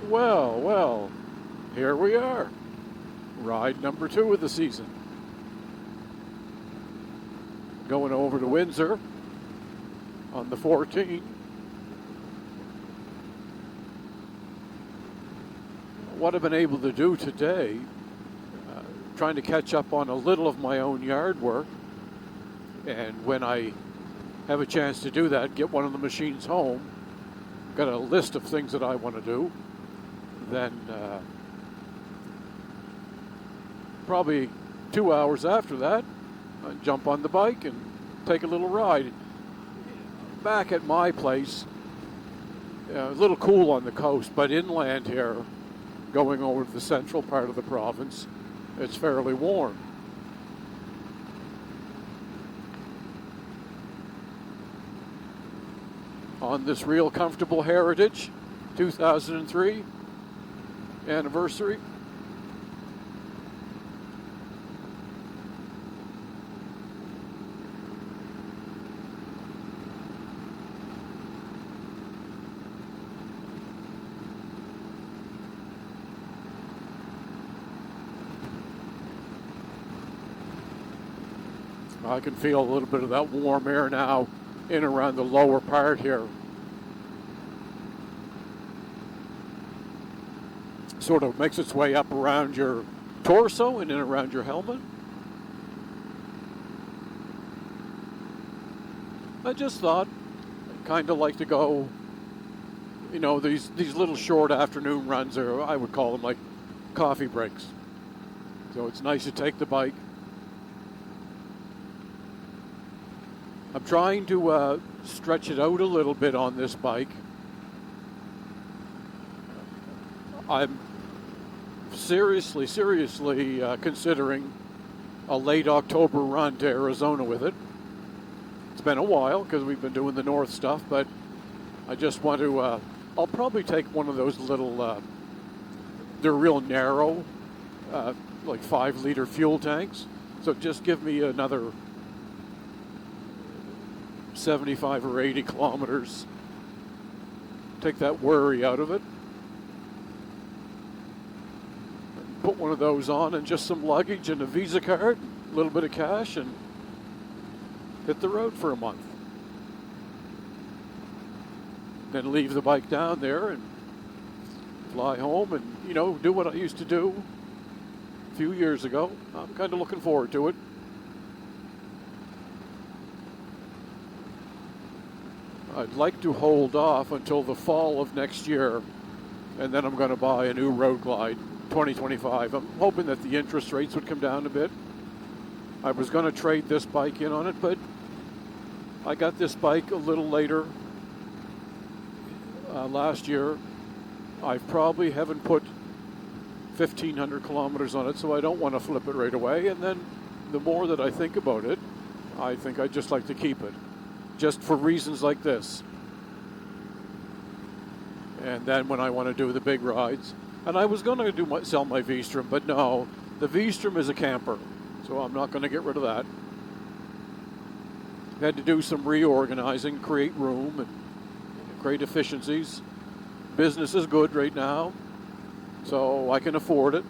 Well, well, here we are. Ride number 2 of the season. Going over to Windsor on the 14. What I've been able to do today, trying to catch up on a little of my own yard work, and when I have a chance to do that, get one of the machines home, got a list of things that I want to do, then probably 2 hours after that, I jump on the bike and take a little ride. Back at my place, a little cool on the coast, but inland here, going over to the central part of the province, it's fairly warm. On this Real Comfortable Heritage 2003 anniversary. I can feel a little bit of that warm air now in around the lower part here. Sort of makes its way up around your torso and in around your helmet. I just thought I'd kind of like to go, you know, these little short afternoon runs, or I would call them like coffee breaks. So it's nice to take the bike. I'm trying to stretch it out a little bit on this bike. I'm seriously considering a late October run to Arizona with it. It's been a while because we've been doing the north stuff, but I just want to, I'll probably take one of those little, they're real narrow, like 5-liter fuel tanks. So just give me another 75 or 80 kilometers. Take that worry out of it. Put one of those on and just some luggage and a Visa card, a little bit of cash, and hit the road for a month. Then leave the bike down there and fly home and, you know, do what I used to do a few years ago. I'm kind of looking forward to it. I'd like to hold off until the fall of next year, and then I'm going to buy a new Road Glide 2025. I'm hoping that the interest rates would come down a bit. I was going to trade this bike in on it, but I got this bike a little later last year. I probably haven't put 1,500 kilometers on it, so I don't want to flip it right away. And then the more that I think about it, I think I'd just like to keep it, just for reasons like this. And then when I want to do the big rides, and I was going to sell my V-Strom, but no, the V-Strom is a camper, so I'm not going to get rid of that. Had to do some reorganizing, create room, and create efficiencies. Business is good right now, so I can afford it.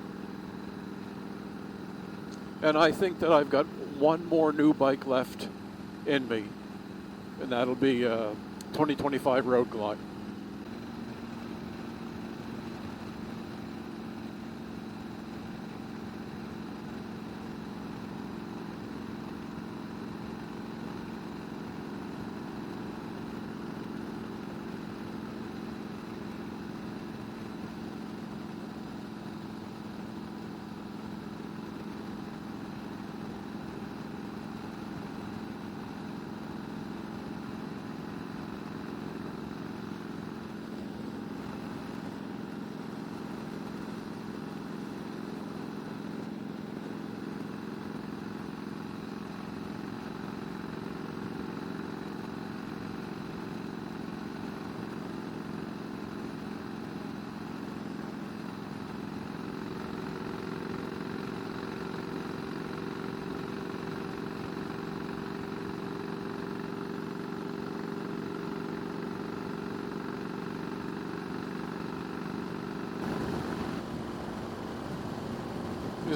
And I think that I've got one more new bike left in me, and that'll be a 2025 Road Glide.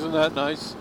Isn't that nice?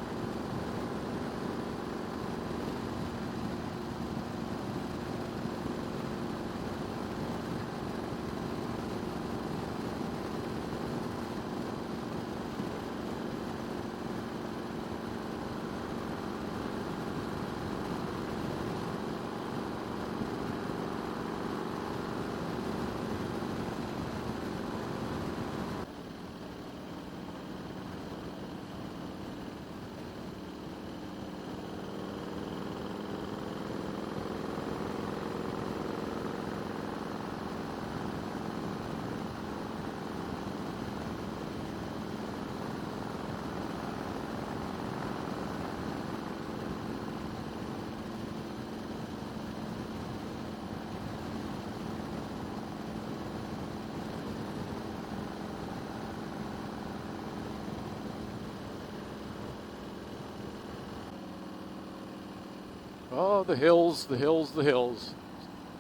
Oh, the hills, the hills, the hills.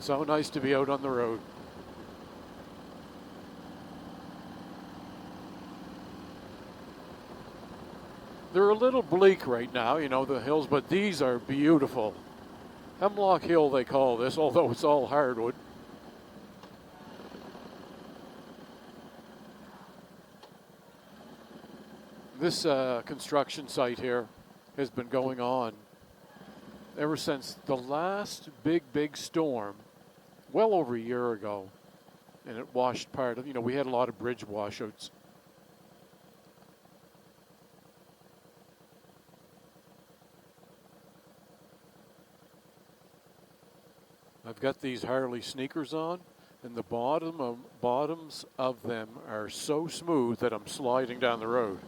So nice to be out on the road. They're a little bleak right now, you know, the hills, but these are beautiful. Hemlock Hill, they call this, although it's all hardwood. This construction site here has been going on ever since the last big storm, well over a year ago, and it washed part of, you know, we had a lot of bridge washouts. I've got these Harley sneakers on, and the bottoms of them are so smooth that I'm sliding down the road.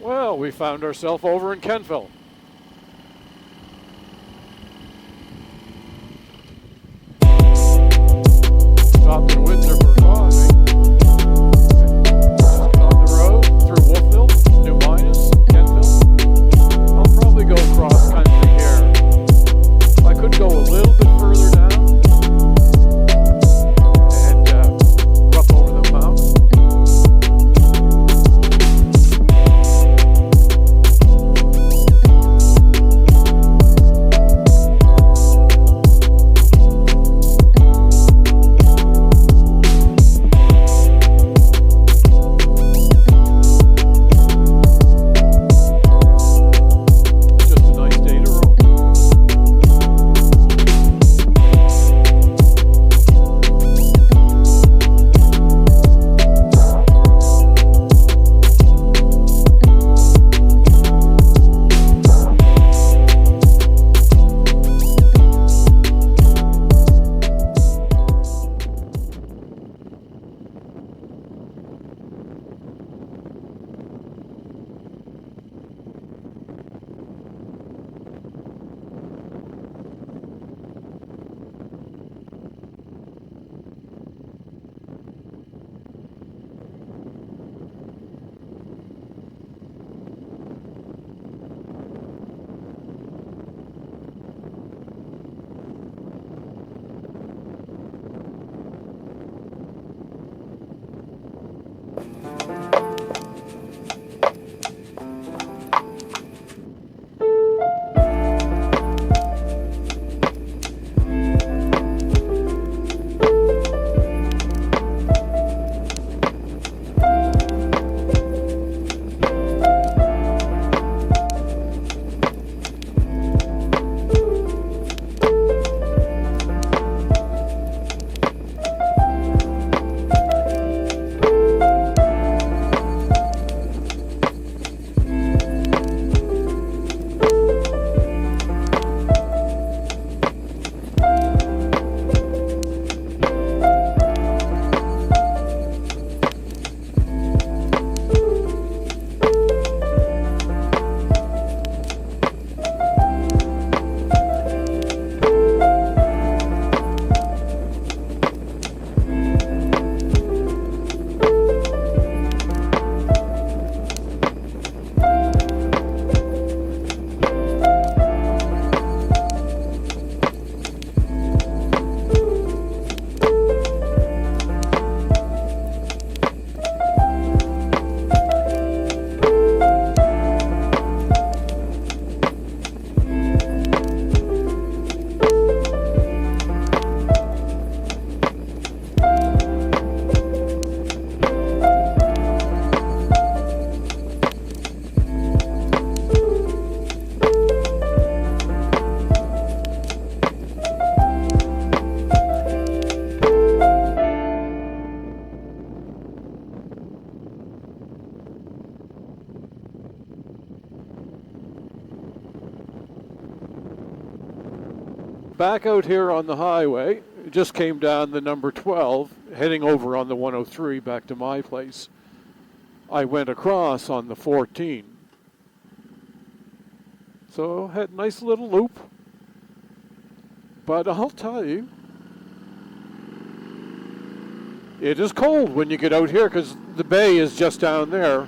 Well, we found ourselves over in Kentville. Stopped in Windsor for coffee. Just get on the road through Wolfville, New Minas, Kentville. I'll probably go cross country here. I could go a little bit further down and up over the mountain. back out here on the highway, just came down the number 12, heading over on the 103 back to my place. I went across on the 14. So had a nice little loop. But I'll tell you, it is cold when you get out here because the bay is just down there.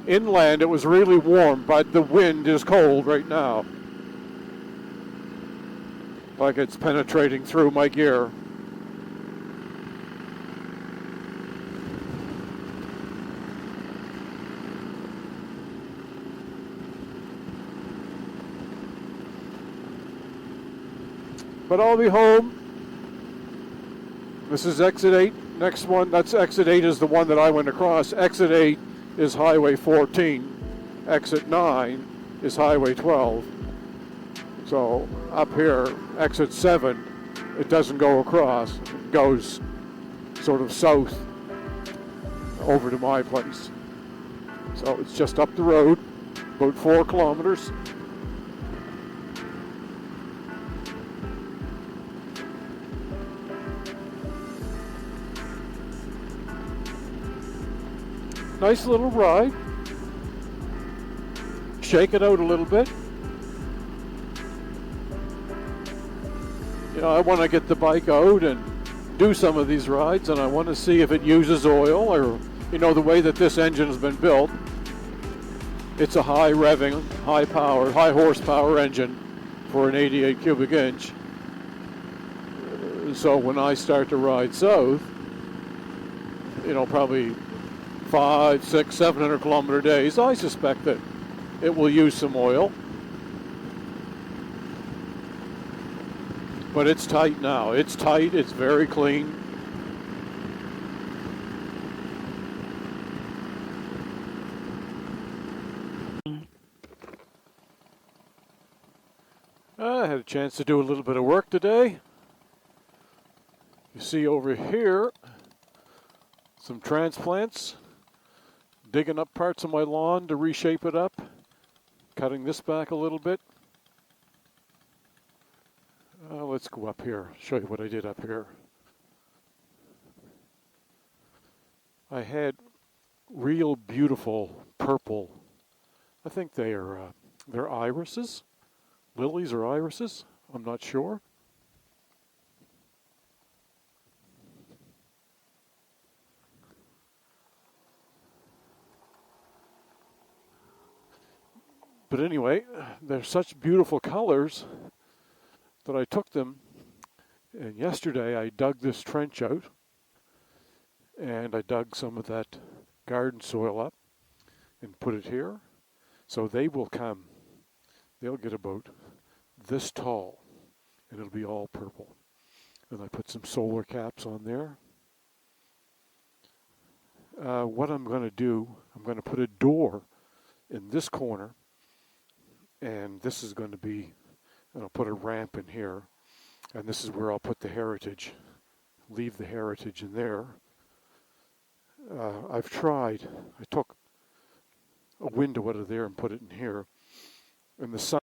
Inland it was really warm, but the wind is cold right now. Like it's penetrating through my gear. But I'll be home. This is exit 8. Next one, that's exit 8 is the one that I went across. Exit 8 is Highway 14. Exit 9 is Highway 12. So up here, exit 7, it doesn't go across. It goes sort of south over to my place. So it's just up the road, about 4 kilometers. Nice little ride. Shake it out a little bit. You know, I want to get the bike out and do some of these rides, and I want to see if it uses oil or, you know, the way that this engine has been built. It's a high revving, high power, high horsepower engine for an 88 cubic inch. So when I start to ride south, you know, probably 500, 600, 700 kilometer days, I suspect that it will use some oil. But it's tight now. It's tight, it's very clean. I had a chance to do a little bit of work today. You see over here some transplants. Digging up parts of my lawn to reshape it up. Cutting this back a little bit. Let's go up here, show you what I did up here. I had real beautiful purple, I think they're irises, lilies or irises, I'm not sure. But anyway, they're such beautiful colors that I took them, and yesterday I dug this trench out, and I dug some of that garden soil up and put it here. So they will come, they'll get about this tall, and it'll be all purple. And I put some solar caps on there. What I'm going to do, I'm going to put a door in this corner, and this is going to be, and I'll put a ramp in here, and this is where I'll put the heritage, leave the heritage in there. I've tried, I took a window out of there and put it in here, and the sun